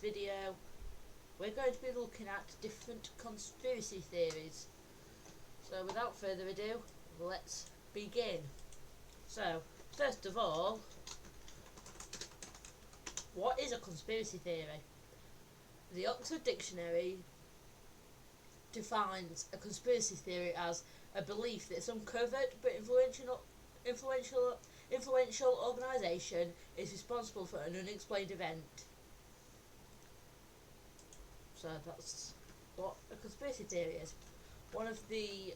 video we're going to be looking at different conspiracy theories. So without further ado, let's begin. So, first of all, what is a conspiracy theory? The Oxford Dictionary defines a conspiracy theory as a belief that some covert but influential organisation is responsible for an unexplained event. So that's what a conspiracy theory is. One of the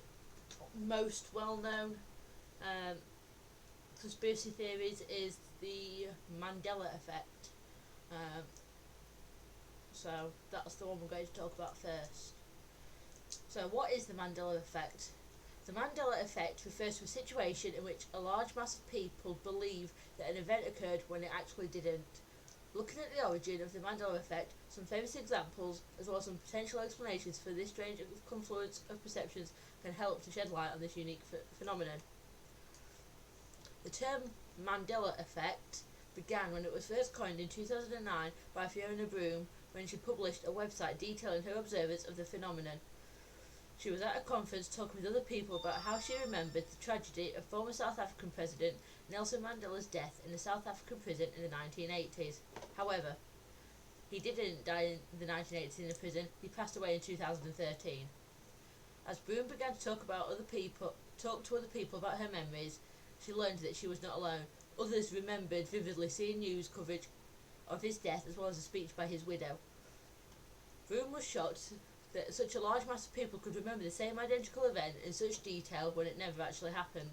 most well-known conspiracy theories is the Mandela Effect. So that's the one we're going to talk about first. So what is the Mandela Effect? The Mandela Effect refers to a situation in which a large mass of people believe that an event occurred when it actually didn't. Looking at the origin of the Mandela Effect, some famous examples, as well as some potential explanations for this strange confluence of perceptions, can help to shed light on this unique phenomenon. The term Mandela Effect began when it was first coined in 2009 by Fiona Broome when she published a website detailing her observance of the phenomenon. She was at a conference talking with other people about how she remembered the tragedy of former South African President Nelson Mandela's death in a South African prison in the 1980s. However, he didn't die in the 1980s in a prison, he passed away in 2013. As Broome began to talk to other people about her memories, she learned that she was not alone. Others remembered vividly seeing news coverage of his death as well as a speech by his widow. Broome was shocked that such a large mass of people could remember the same identical event in such detail when it never actually happened.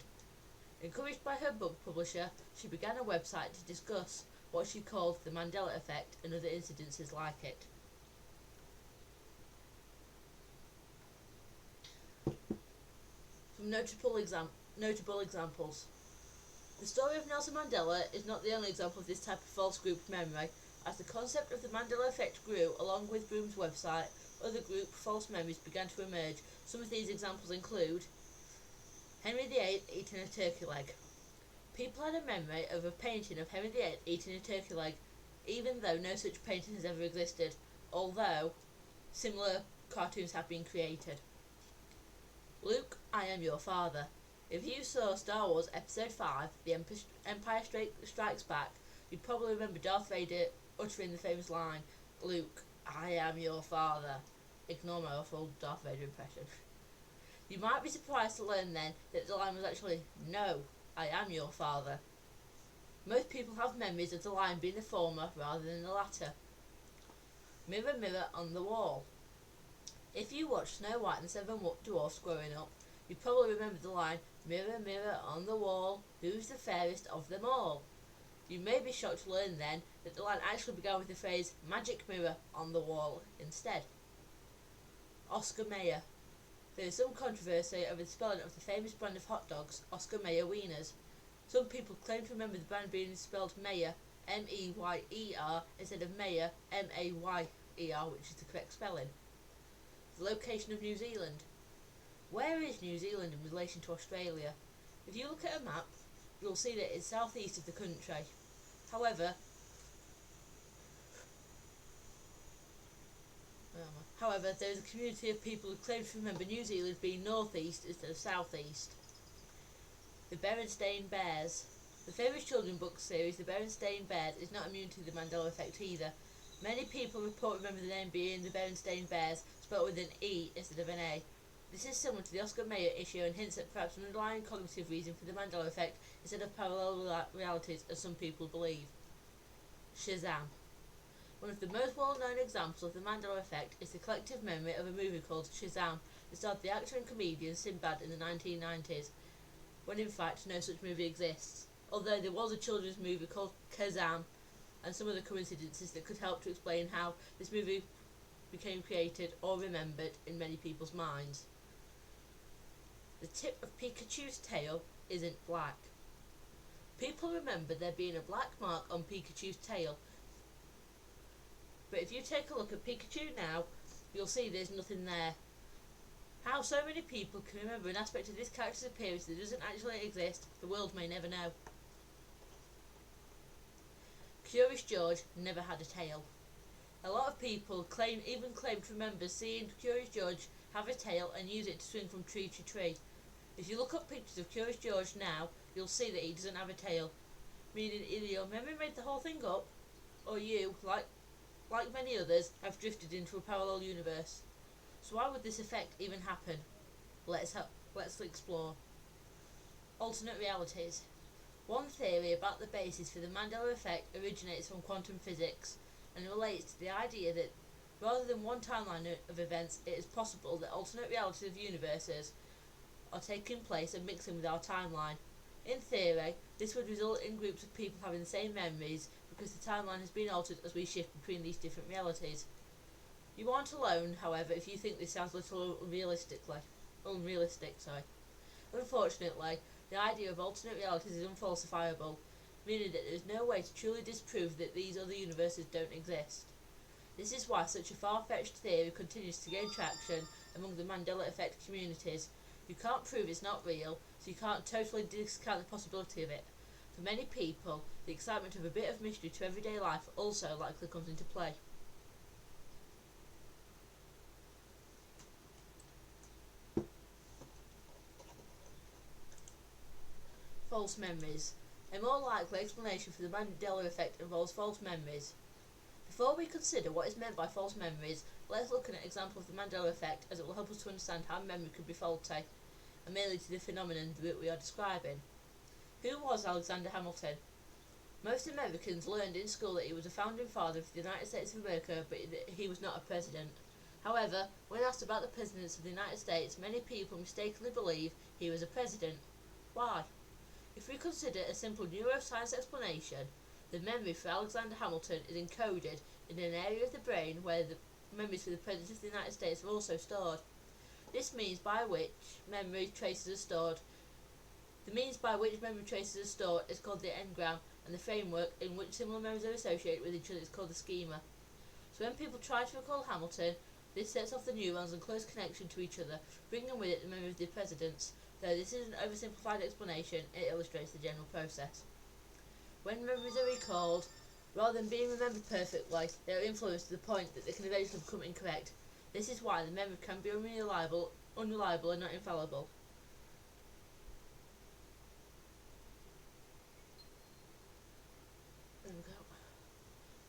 Encouraged by her book publisher, she began a website to discuss what she called the Mandela Effect and other incidences like it. Some notable examples. The story of Nelson Mandela is not the only example of this type of false group memory. As the concept of the Mandela Effect grew along with Broome's website, other group false memories began to emerge. Some of these examples include Henry VIII eating a turkey leg. People had a memory of a painting of Henry VIII eating a turkey leg, even though no such painting has ever existed, although similar cartoons have been created. Luke, I am your father. If you saw Star Wars Episode 5, The Empire Strikes Back, you'd probably remember Darth Vader uttering the famous line, Luke, I am your father. Ignore my awful Darth Vader impression. You might be surprised to learn then that the line was actually, no, I am your father. Most people have memories of the line being the former rather than the latter. Mirror, mirror on the wall. If you watched Snow White and the Seven Dwarfs growing up, you probably remember the line, mirror, mirror on the wall, who's the fairest of them all? You may be shocked to learn then that the line actually began with the phrase, magic mirror on the wall instead. Oscar Mayer. There is some controversy over the spelling of the famous brand of hot dogs, Oscar Mayer Wieners. Some people claim to remember the brand being spelled Meyer, M-E-Y-E-R, instead of Mayer, M-A-Y-E-R, which is the correct spelling. The location of New Zealand. Where is New Zealand in relation to Australia? If you look at a map, you'll see that it's southeast of the country. However, there is a community of people who claim to remember New Zealand being northeast instead of southeast. The Berenstain Bears. The famous children's book series The Berenstain Bears is not immune to the Mandela Effect either. Many people remember the name being the Berenstain Bears, spelled with an E instead of an A. This is similar to the Oscar Mayer issue and hints at perhaps an underlying cognitive reason for the Mandela Effect instead of parallel realities as some people believe. Shazam. One of the most well-known examples of the Mandela Effect is the collective memory of a movie called Shazam that starred the actor and comedian Sinbad in the 1990s, when in fact no such movie exists, although there was a children's movie called Kazam and some other coincidences that could help to explain how this movie became created or remembered in many people's minds. The tip of Pikachu's tail isn't black. People remember there being a black mark on Pikachu's tail, but if you take a look at Pikachu now, you'll see there's nothing there. How so many people can remember an aspect of this character's appearance that doesn't actually exist, the world may never know. Curious George never had a tail. A lot of people even claim to remember seeing Curious George have a tail and use it to swing from tree to tree. If you look up pictures of Curious George now, you'll see that he doesn't have a tail, meaning either your memory made the whole thing up, or you, like many others, have drifted into a parallel universe. So why would this effect even happen? Let's explore. Alternate realities. One theory about the basis for the Mandela Effect originates from quantum physics and relates to the idea that rather than one timeline of events, it is possible that alternate realities of universes are taking place and mixing with our timeline. In theory, this would result in groups of people having the same memories because the timeline has been altered as we shift between these different realities. You aren't alone, however, if you think this sounds a little unrealistic. Unfortunately, the idea of alternate realities is unfalsifiable, meaning that there is no way to truly disprove that these other universes don't exist. This is why such a far-fetched theory continues to gain traction among the Mandela Effect communities. You can't prove it's not real, so you can't totally discount the possibility of it. For many people, the excitement of a bit of mystery to everyday life also likely comes into play. False memories. A more likely explanation for the Mandela Effect involves false memories. Before we consider what is meant by false memories, let's look at an example of the Mandela Effect, as it will help us to understand how memory could be faulty, and merely to the phenomenon that we are describing. Who was Alexander Hamilton? Most Americans learned in school that he was a founding father of the United States of America, but that he was not a president. However, when asked about the presidents of the United States, many people mistakenly believe he was a president. Why? If we consider a simple neuroscience explanation, the memory for Alexander Hamilton is encoded in an area of the brain where the memories for the President of the United States are also stored. This means by which memory traces are stored. The means by which memory traces are stored is called the engram, and the framework in which similar memories are associated with each other is called the schema. So when people try to recall Hamilton, this sets off the neurons in close connection to each other, bringing with it the memory of the presidents. Though this is an oversimplified explanation, it illustrates the general process. When memories are recalled, rather than being remembered perfectly, they are influenced to the point that they can eventually become incorrect. This is why the memory can be unreliable and not infallible.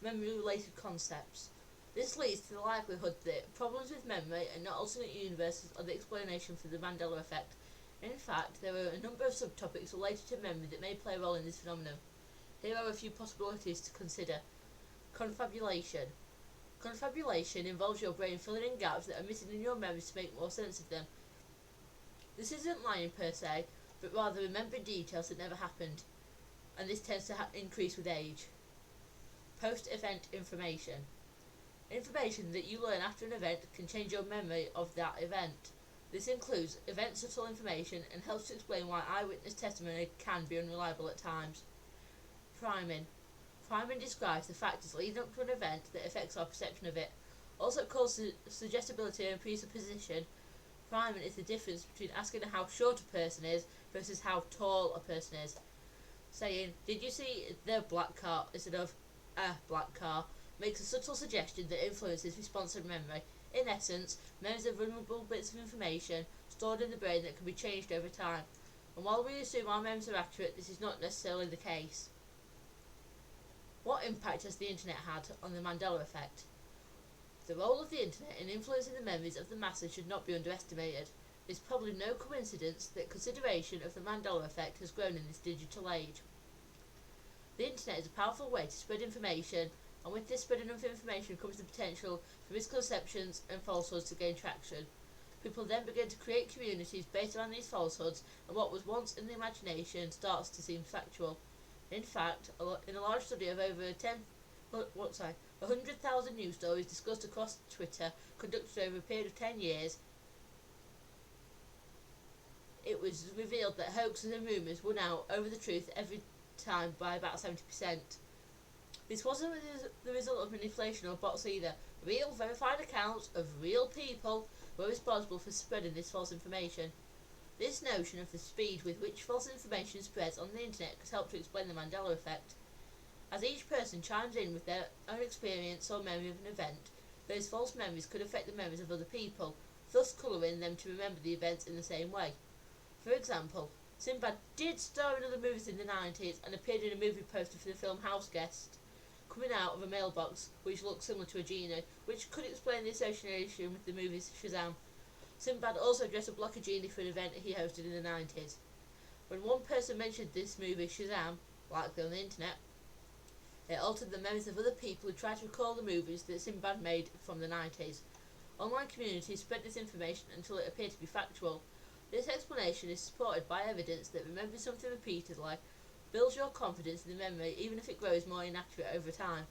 Memory-related concepts. This leads to the likelihood that problems with memory and not alternate universes are the explanation for the Mandela Effect. In fact, there are a number of subtopics related to memory that may play a role in this phenomenon. Here are a few possibilities to consider. Confabulation. Confabulation involves your brain filling in gaps that are missing in your memories to make more sense of them. This isn't lying per se, but rather remembering details that never happened, and this tends to increase with age. Post-event information. Information that you learn after an event can change your memory of that event. This includes event-subtle information and helps to explain why eyewitness testimony can be unreliable at times. Priming. Priming describes the factors leading up to an event that affects our perception of it. Also called suggestibility and presupposition, priming is the difference between asking how short a person is versus how tall a person is. Saying, "Did you see the black car?" instead of "a black car" makes a subtle suggestion that influences response and memory. In essence, memories are vulnerable bits of information stored in the brain that can be changed over time. And while we assume our memories are accurate, this is not necessarily the case. What impact has the internet had on the Mandela Effect? The role of the internet in influencing the memories of the masses should not be underestimated. It is probably no coincidence that consideration of the Mandela Effect has grown in this digital age. The internet is a powerful way to spread information, and with this spreading of information comes the potential for misconceptions and falsehoods to gain traction. People then begin to create communities based around these falsehoods, and what was once in the imagination starts to seem factual. In fact, in a large study of over 100,000 news stories discussed across Twitter, conducted over a period of 10 years, it was revealed that hoaxes and rumours won out over the truth every time by about 70%. This wasn't the result of manipulation or bots either. Real, verified accounts of real people were responsible for spreading this false information. This notion of the speed with which false information spreads on the internet could help to explain the Mandela Effect. As each person chimes in with their own experience or memory of an event, Those false memories could affect the memories of other people, thus colouring them to remember the events in the same way. For example, Sinbad did star in other movies in the 90s and appeared in a movie poster for the film House Guest, coming out of a mailbox which looked similar to a genie, which could explain the association with the movie Shazam. Sinbad also dressed up like a genie for an event he hosted in the 90s. When one person mentioned this movie Shazam, likely on the internet, it altered the memories of other people who tried to recall the movies that Sinbad made from the 90s. Online communities spread this information until it appeared to be factual. This explanation is supported by evidence that remembering something repeatedly builds your confidence in the memory even if it grows more inaccurate over time.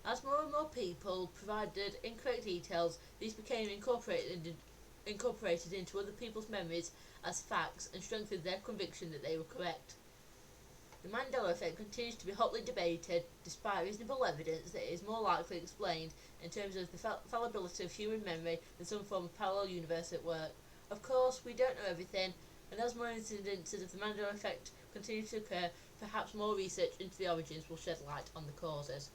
As more and more people provided incorrect details, these became incorporated into other people's memories as facts and strengthened their conviction that they were correct. The Mandela Effect continues to be hotly debated, despite reasonable evidence that it is more likely explained in terms of the fallibility of human memory than some form of parallel universe at work. Of course, we don't know everything, and as more incidences of the Mandela Effect continue to occur, perhaps more research into the origins will shed light on the causes.